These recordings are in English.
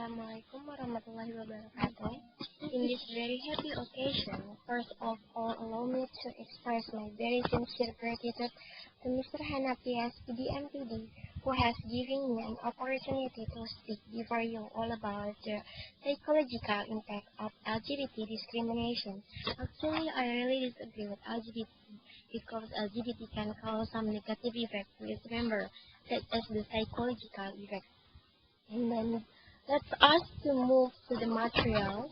Assalamualaikum warahmatullahi wabarakatuh. In this very happy occasion, first of all, allow me to express my very sincere gratitude to Mr. Hanapias, PDMPD, who has given me an opportunity to speak before you all about the psychological impact of LGBT discrimination. Actually, I really disagree with LGBT because LGBT can cause some negative effects. Please remember that as the psychological effect. And then let's us to move to the material.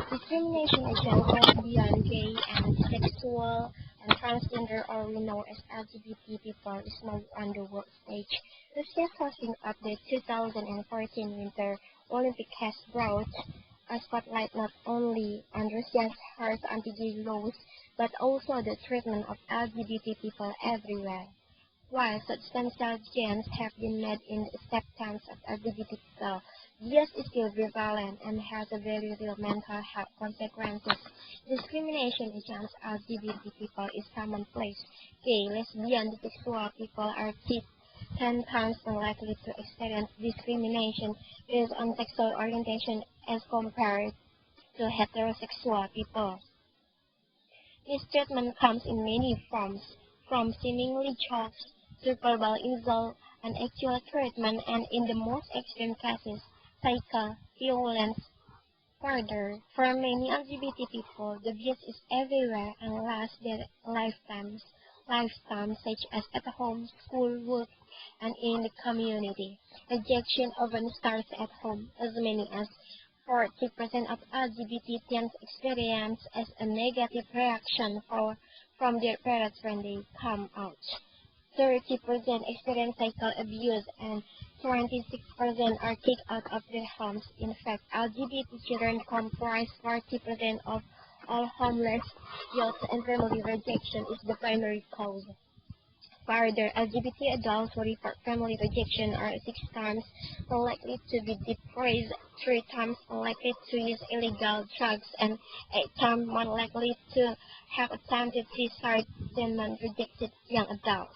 Discrimination against lesbian, gay, and sexual and transgender, or we know as LGBT people, is now on the world stage. Russia's hosting of the 2014 Winter Olympic has brought a spotlight not only on Russia's harsh anti-gay laws, but also the treatment of LGBT people everywhere. While substantial gains have been made in the acceptance of LGBT people, bias is still prevalent and has a very real mental health consequences. Discrimination against LGBT people is commonplace. Gay, lesbian, bisexual people are 10 times more likely to experience discrimination based on sexual orientation as compared to heterosexual people. Mistreatment comes in many forms, from seemingly jokes to verbal insult and actual treatment, and in the most extreme cases, physical violence. Further, for many LGBT people, the abuse is everywhere and lasts their lifetimes, such as at home, school, work, and in the community. Rejection often starts at home, as many as 40% of LGBT teens experience as a negative reaction from their parents when they come out. 30% experience sexual abuse and 26% are kicked out of their homes. In fact, LGBT children comprise 40% of all homeless youth, and family rejection is the primary cause. Further, LGBT adults who report family rejection are 6 times more likely to be depressed, 3 times more likely to use illegal drugs, and 8 times more likely to have attempted suicide than non-rejected young adults.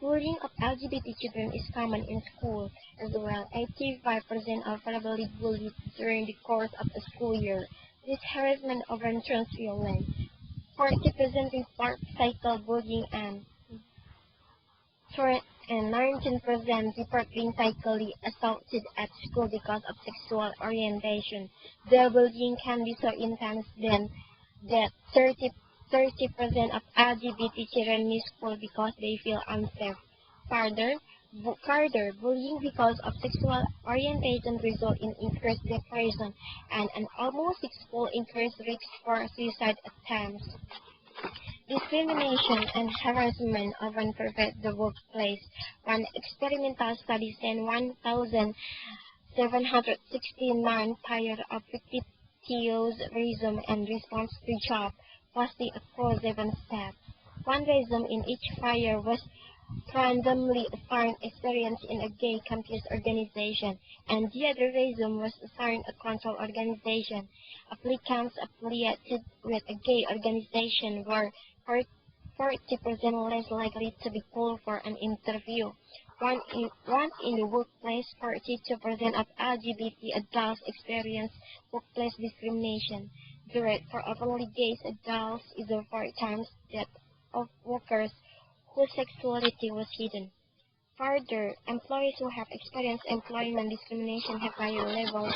Bullying of LGBT children is common in school as well. 85% are verbally bullied during the course of a school year. This harassment often turns violent. 40% report physical bullying and 19% report being physically assaulted at school because of sexual orientation. The bullying can be so intense then that 30% of LGBT children miss school because they feel unsafe. Further, bullying because of sexual orientation results in increased depression and an almost six-fold increased risk for suicide attempts. Discrimination and harassment often pervade the workplace. One experimental study sent 1,769 pairs of fictitious resume and response to job posting across 7 states. One resume in each file was randomly assigned experience in a gay campus organization, and the other resume was assigned a control organization. Applicants affiliated with a gay organization were 40% less likely to be called for an interview. Once in the workplace, 42% of LGBT adults experience workplace discrimination. The rate for openly gay adults is 4 times that of workers whose sexuality was hidden. Further, employees who have experienced employment discrimination have higher levels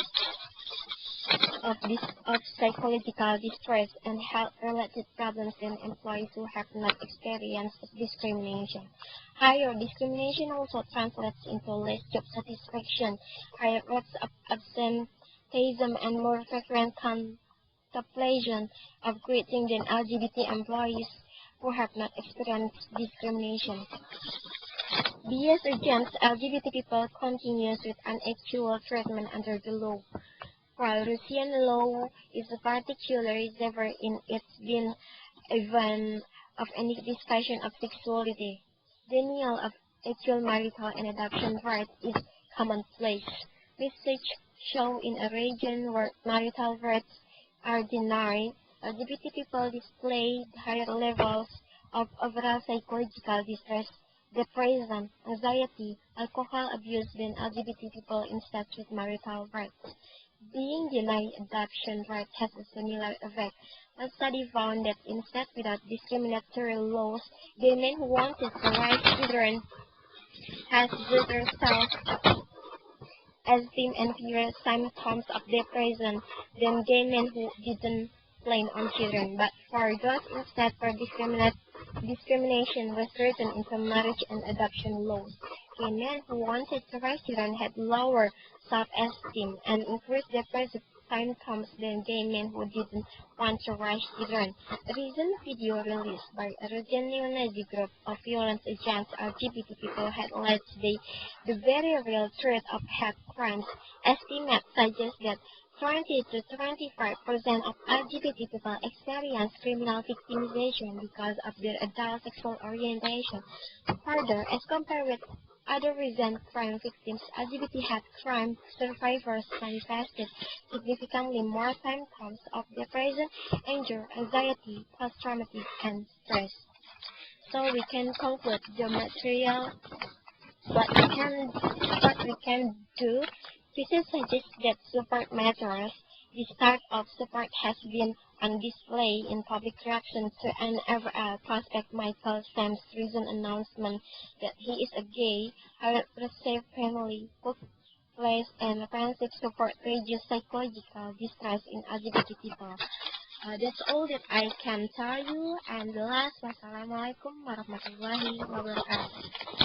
of psychological distress and health-related problems than employees who have not experienced discrimination. Higher discrimination also translates into less job satisfaction, higher rates of absenteeism, and more frequent contemplation of quitting than LGBT employees who have not experienced discrimination. Bias against LGBT people continues with unequal treatment under the law. While Russian law is particularly severe in its being even of any discussion of sexuality, denial of actual marital and adoption rights is commonplace. Research show in a region where marital rights are denied, LGBT people display higher levels of overall psychological distress depression, anxiety, alcohol abuse than LGBT people in states with marital rights. Being denied adoption rights has a similar effect. One study found that in states without discriminatory laws, gay men who wanted to raise children has greater self-esteem and fewer symptoms of depression than gay men who didn't plan on children. But for those in states where discrimination was written into marriage and adoption laws, gay men who wanted to raise children had lower self-esteem and increased depressive symptoms than gay men who didn't want to raise children. A recent video released by a Russian neo-Nazi group of violence against LGBT people highlights the very real truth of hate crimes. Estimates suggest that 20 to 25% of LGBT people experience criminal victimization because of their adult sexual orientation. Further, as compared with other recent crime victims, LGBT hate crime survivors manifested significantly more symptoms of depression, anger, anxiety, post-traumatic, and stress. So we can conclude the material what we can do. Pieces suggest that support matters. The start of support has been on display in public reaction to an overall prospect Michael Sam's recent announcement that he is a gay, repressive family, workplace, and forensic support reduce psychological distress in LGBT people. That's all that I can tell you. And the last, wassalamualaikum warahmatullahi wabarakatuh.